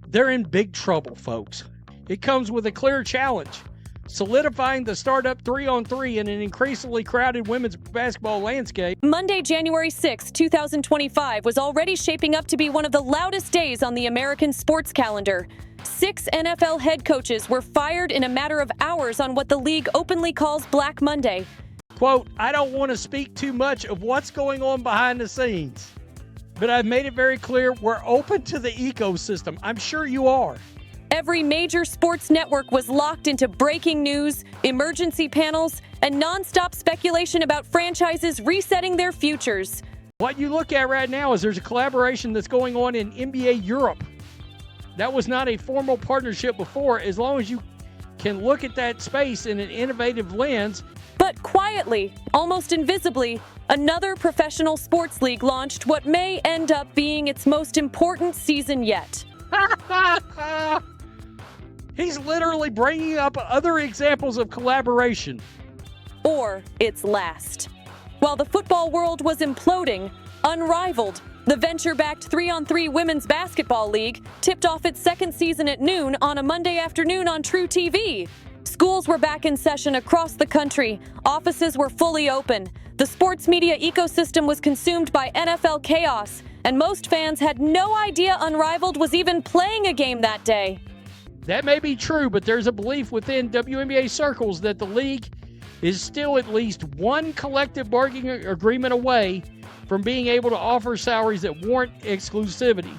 They're in big trouble, folks. It comes with a clear challenge: solidifying the startup 3-on-3 in an increasingly crowded women's basketball landscape. Monday, January 6, 2025 was already shaping up to be one of the loudest days on the American sports calendar. 6 NFL head coaches were fired in a matter of hours on what the league openly calls Black Monday. Quote, I don't want to speak too much of what's going on behind the scenes, but I've made it very clear we're open to the ecosystem. I'm sure you are. Every major sports network was locked into breaking news, emergency panels, and nonstop speculation about franchises resetting their futures. What you look at right now is there's a collaboration that's going on in NBA Europe. That was not a formal partnership before. As long as you can look at that space in an innovative lens. But quietly, almost invisibly, another professional sports league launched what may end up being its most important season yet. He's literally bringing up other examples of collaboration. Or its last. While the football world was imploding, Unrivaled, the venture-backed 3-on-3 women's basketball league, tipped off its second season at noon on a Monday afternoon on True TV. Schools were back in session across the country. Offices were fully open. The sports media ecosystem was consumed by NFL chaos, and most fans had no idea Unrivaled was even playing a game that day. That may be true, but there's a belief within WNBA circles that the league is still at least one collective bargaining agreement away from being able to offer salaries that warrant exclusivity.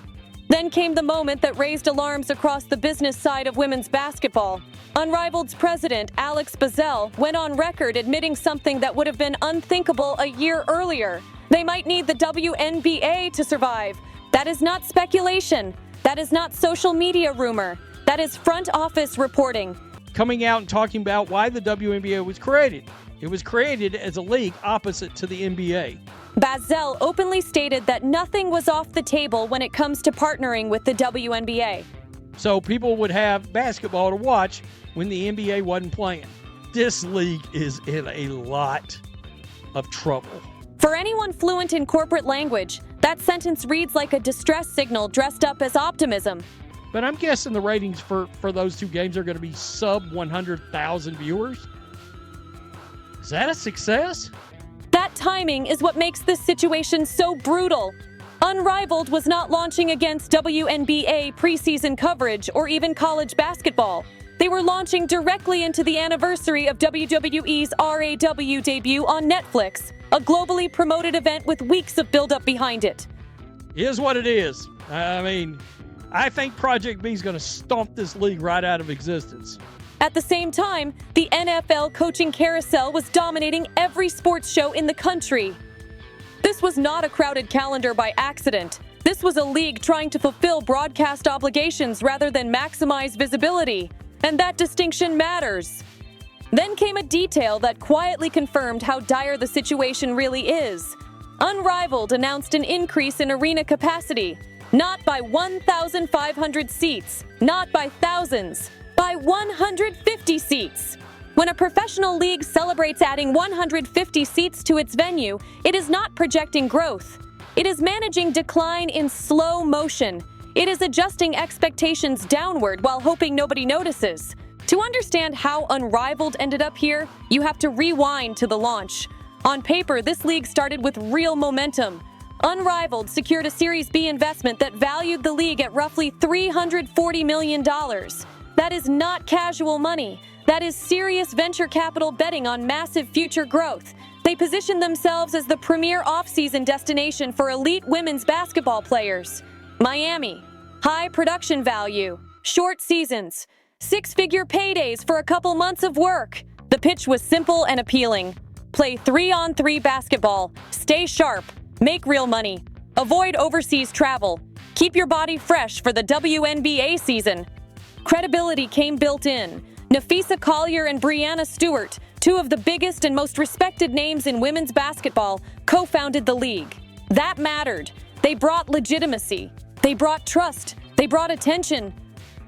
Then came the moment that raised alarms across the business side of women's basketball. Unrivaled's president, Alex Bazell, went on record admitting something that would have been unthinkable a year earlier. They might need the WNBA to survive. That is not speculation. That is not social media rumor. That is front office reporting. Coming out and talking about why the WNBA was created. It was created as a league opposite to the NBA. Bazell openly stated that nothing was off the table when it comes to partnering with the WNBA. So people would have basketball to watch when the NBA wasn't playing. This league is in a lot of trouble. For anyone fluent in corporate language, that sentence reads like a distress signal dressed up as optimism. But I'm guessing the ratings for those two games are going to be sub 100,000 viewers. Is that a success? That timing is what makes this situation so brutal. Unrivaled was not launching against WNBA preseason coverage or even college basketball. They were launching directly into the anniversary of WWE's RAW debut on Netflix, a globally promoted event with weeks of build-up behind it. It is what it is. I mean, I think Project B is going to stomp this league right out of existence. At the same time, the NFL coaching carousel was dominating every sports show in the country. This was not a crowded calendar by accident. This was a league trying to fulfill broadcast obligations rather than maximize visibility. And that distinction matters. Then came a detail that quietly confirmed how dire the situation really is. Unrivaled announced an increase in arena capacity, not by 1,500 seats, not by thousands, by 150 seats. When a professional league celebrates adding 150 seats to its venue, it is not projecting growth. It is managing decline in slow motion. It is adjusting expectations downward while hoping nobody notices. To understand how Unrivaled ended up here, you have to rewind to the launch. On paper, this league started with real momentum. Unrivaled secured a Series B investment that valued the league at roughly $340 million. That is not casual money. That is serious venture capital betting on massive future growth. They position themselves as the premier off-season destination for elite women's basketball players. Miami, high production value, short seasons, six-figure paydays for a couple months of work. The pitch was simple and appealing. Play 3-on-3 basketball, stay sharp, make real money, avoid overseas travel, keep your body fresh for the WNBA season. Credibility came built in. Nafisa Collier and Breanna Stewart, two of the biggest and most respected names in women's basketball, co-founded the league. That mattered. They brought legitimacy. They brought trust. They brought attention.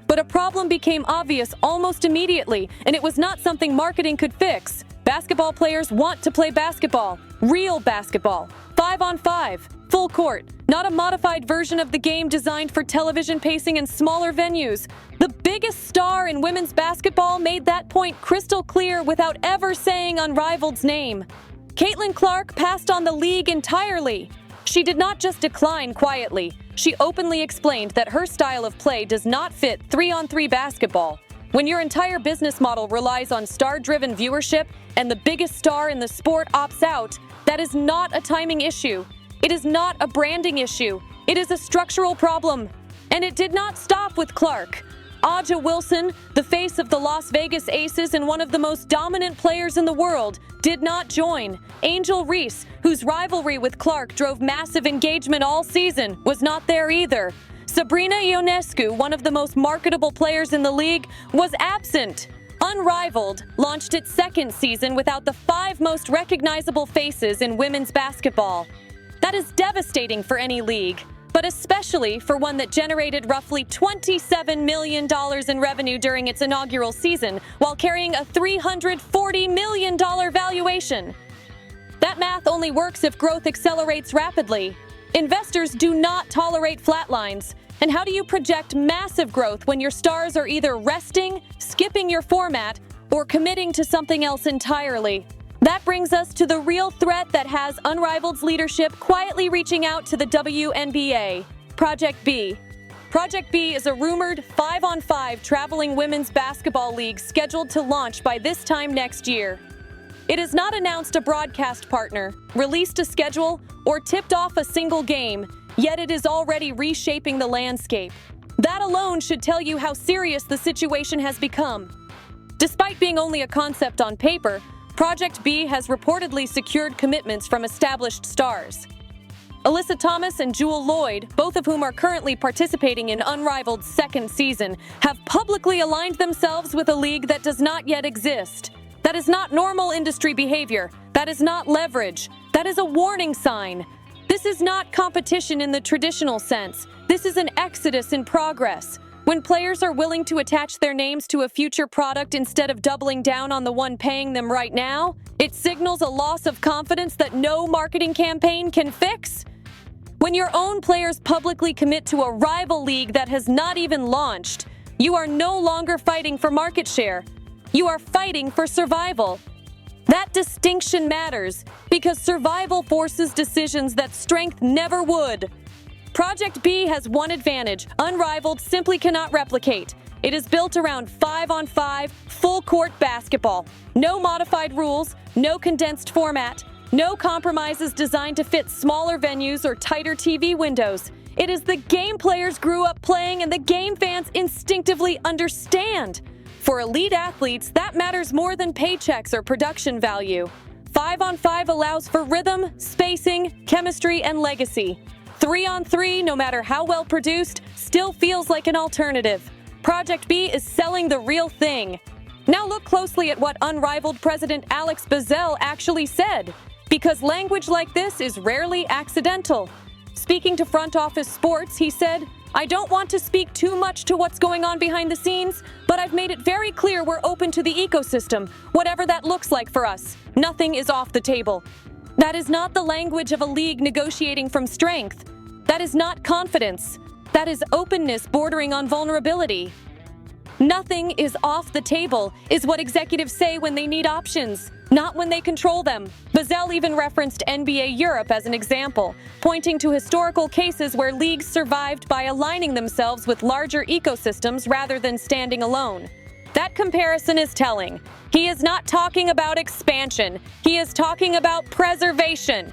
But a problem became obvious almost immediately, and it was not something marketing could fix. Basketball players want to play basketball, real basketball, 5-on-5, full court, not a modified version of the game designed for television pacing and smaller venues. The biggest star in women's basketball made that point crystal clear without ever saying Unrivaled's name. Caitlin Clark passed on the league entirely. She did not just decline quietly. She openly explained that her style of play does not fit 3-on-3 basketball. When your entire business model relies on star-driven viewership and the biggest star in the sport opts out, that is not a timing issue. It is not a branding issue. It is a structural problem. And it did not stop with Clark. Aja Wilson, the face of the Las Vegas Aces and one of the most dominant players in the world, did not join. Angel Reese, whose rivalry with Clark drove massive engagement all season, was not there either. Sabrina Ionescu, one of the most marketable players in the league, was absent. Unrivaled launched its second season without the 5 most recognizable faces in women's basketball. That is devastating for any league, but especially for one that generated roughly $27 million in revenue during its inaugural season while carrying a $340 million valuation. That math only works if growth accelerates rapidly. Investors do not tolerate flatlines. And how do you project massive growth when your stars are either resting, skipping your format, or committing to something else entirely? That brings us to the real threat that has Unrivaled's leadership quietly reaching out to the WNBA, Project B. Project B is a rumored 5-on-5 traveling women's basketball league scheduled to launch by this time next year. It has not announced a broadcast partner, released a schedule, or tipped off a single game, yet it is already reshaping the landscape. That alone should tell you how serious the situation has become. Despite being only a concept on paper, Project B has reportedly secured commitments from established stars. Alyssa Thomas and Jewel Lloyd, both of whom are currently participating in Unrivaled's second season, have publicly aligned themselves with a league that does not yet exist. That is not normal industry behavior. That is not leverage. That is a warning sign. This is not competition in the traditional sense. This is an exodus in progress. When players are willing to attach their names to a future product instead of doubling down on the one paying them right now, it signals a loss of confidence that no marketing campaign can fix. When your own players publicly commit to a rival league that has not even launched, you are no longer fighting for market share. You are fighting for survival. That distinction matters because survival forces decisions that strength never would. Project B has one advantage Unrivaled simply cannot replicate. It is built around 5-on-5, full-court basketball. No modified rules, no condensed format, no compromises designed to fit smaller venues or tighter TV windows. It is the game players grew up playing and the game fans instinctively understand. For elite athletes, that matters more than paychecks or production value. 5-on-5 allows for rhythm, spacing, chemistry, and legacy. 3-on-3, no matter how well produced, still feels like an alternative. Project B is selling the real thing. Now look closely at what Unrivaled President Alex Bazell actually said, because language like this is rarely accidental. Speaking to Front Office Sports, he said, "I don't want to speak too much to what's going on behind the scenes, but I've made it very clear we're open to the ecosystem, whatever that looks like for us. Nothing is off the table." That is not the language of a league negotiating from strength. That is not confidence. That is openness bordering on vulnerability. Nothing is off the table is what executives say when they need options, not when they control them. Bazell even referenced NBA Europe as an example, pointing to historical cases where leagues survived by aligning themselves with larger ecosystems rather than standing alone. That comparison is telling. He is not talking about expansion. He is talking about preservation.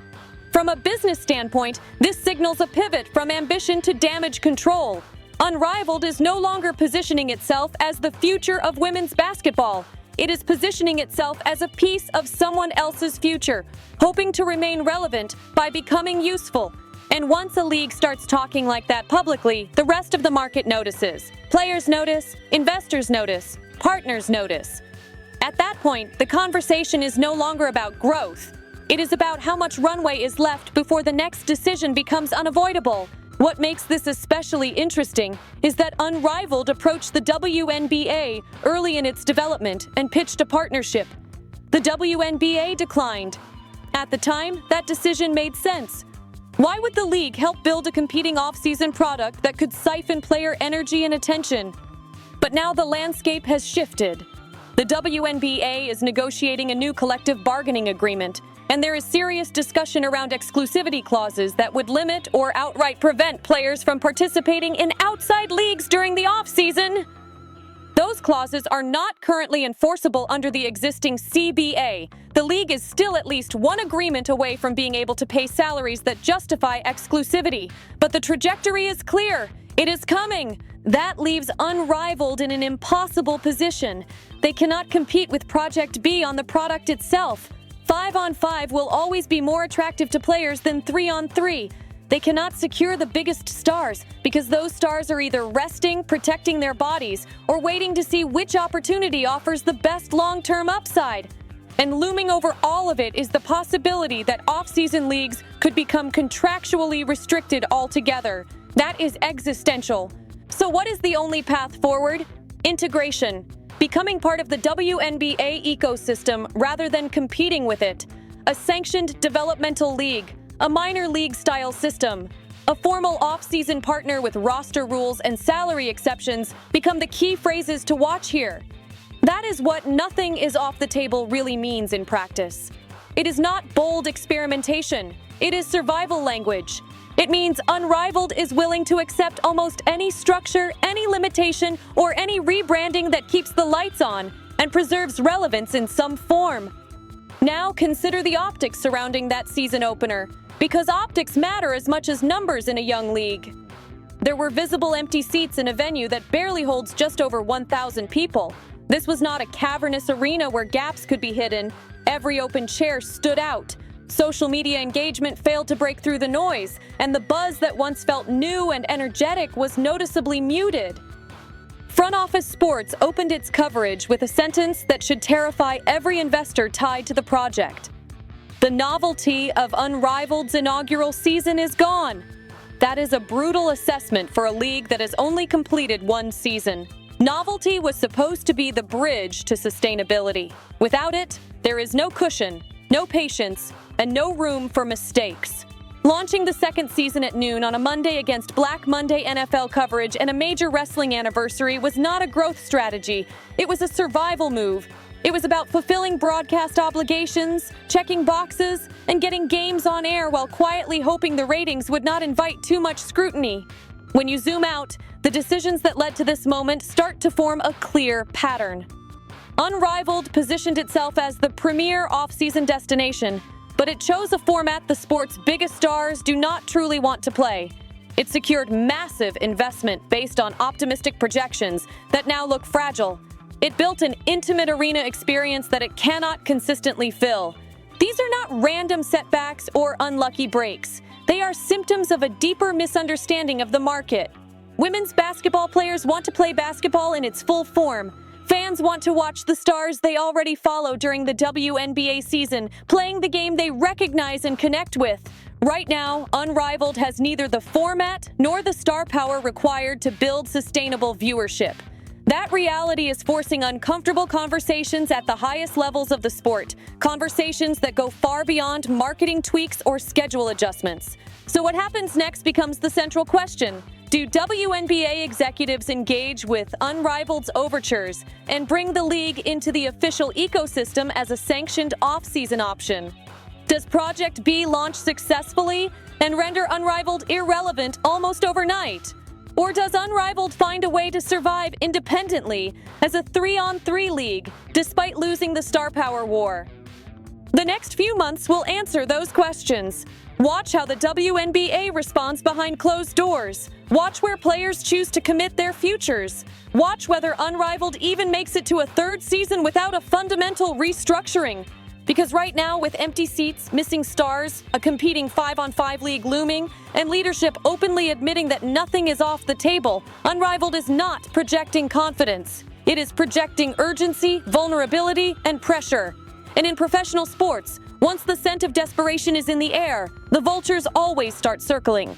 From a business standpoint, this signals a pivot from ambition to damage control. Unrivaled is no longer positioning itself as the future of women's basketball. It is positioning itself as a piece of someone else's future, hoping to remain relevant by becoming useful. And once a league starts talking like that publicly, the rest of the market notices. Players notice, investors notice, partners notice. At that point, the conversation is no longer about growth. It is about how much runway is left before the next decision becomes unavoidable. What makes this especially interesting is that Unrivaled approached the WNBA early in its development and pitched a partnership. The WNBA declined. At the time, that decision made sense. Why would the league help build a competing off-season product that could siphon player energy and attention? But now the landscape has shifted. The WNBA is negotiating a new collective bargaining agreement, and there is serious discussion around exclusivity clauses that would limit or outright prevent players from participating in outside leagues during the off-season. Those clauses are not currently enforceable under the existing CBA. The league is still at least one agreement away from being able to pay salaries that justify exclusivity. But the trajectory is clear. It is coming. That leaves Unrivaled in an impossible position. They cannot compete with Project B on the product itself. 5-on-5 will always be more attractive to players than 3-on-3. They cannot secure the biggest stars because those stars are either resting, protecting their bodies, or waiting to see which opportunity offers the best long-term upside. And looming over all of it is the possibility that off-season leagues could become contractually restricted altogether. That is existential. So what is the only path forward? Integration. Becoming part of the WNBA ecosystem rather than competing with it. A sanctioned developmental league. A minor league-style system. A formal off-season partner with roster rules and salary exceptions become the key phrases to watch here. That is what "nothing is off the table" really means in practice. It is not bold experimentation. It is survival language. It means Unrivaled is willing to accept almost any structure, any limitation, or any rebranding that keeps the lights on and preserves relevance in some form. Now consider the optics surrounding that season opener, because optics matter as much as numbers in a young league. There were visible empty seats in a venue that barely holds just over 1,000 people. This was not a cavernous arena where gaps could be hidden. Every open chair stood out. Social media engagement failed to break through the noise, and the buzz that once felt new and energetic was noticeably muted. Front Office Sports opened its coverage with a sentence that should terrify every investor tied to the project. The novelty of Unrivaled's inaugural season is gone. That is a brutal assessment for a league that has only completed one season. Novelty was supposed to be the bridge to sustainability. Without it, there is no cushion, no patience, and no room for mistakes. Launching the second season at noon on a Monday against Black Monday NFL coverage and a major wrestling anniversary was not a growth strategy. It was a survival move. It was about fulfilling broadcast obligations, checking boxes, and getting games on air while quietly hoping the ratings would not invite too much scrutiny. When you zoom out, the decisions that led to this moment start to form a clear pattern. Unrivaled positioned itself as the premier off-season destination, but it chose a format the sport's biggest stars do not truly want to play. It secured massive investment based on optimistic projections that now look fragile. It built an intimate arena experience that it cannot consistently fill. These are not random setbacks or unlucky breaks. They are symptoms of a deeper misunderstanding of the market. Women's basketball players want to play basketball in its full form. Fans want to watch the stars they already follow during the WNBA season, playing the game they recognize and connect with. Right now, Unrivaled has neither the format nor the star power required to build sustainable viewership. That reality is forcing uncomfortable conversations at the highest levels of the sport, conversations that go far beyond marketing tweaks or schedule adjustments. So what happens next becomes the central question. Do WNBA executives engage with Unrivaled's overtures and bring the league into the official ecosystem as a sanctioned off-season option? Does Project B launch successfully and render Unrivaled irrelevant almost overnight? Or does Unrivaled find a way to survive independently as a 3-on-3 league, despite losing the star power war? The next few months will answer those questions. Watch how the WNBA responds behind closed doors. Watch where players choose to commit their futures. Watch whether Unrivaled even makes it to a third season without a fundamental restructuring. Because right now, with empty seats, missing stars, a competing 5-on-5 league looming, and leadership openly admitting that nothing is off the table, Unrivaled is not projecting confidence. It is projecting urgency, vulnerability, and pressure. And in professional sports, once the scent of desperation is in the air, the vultures always start circling.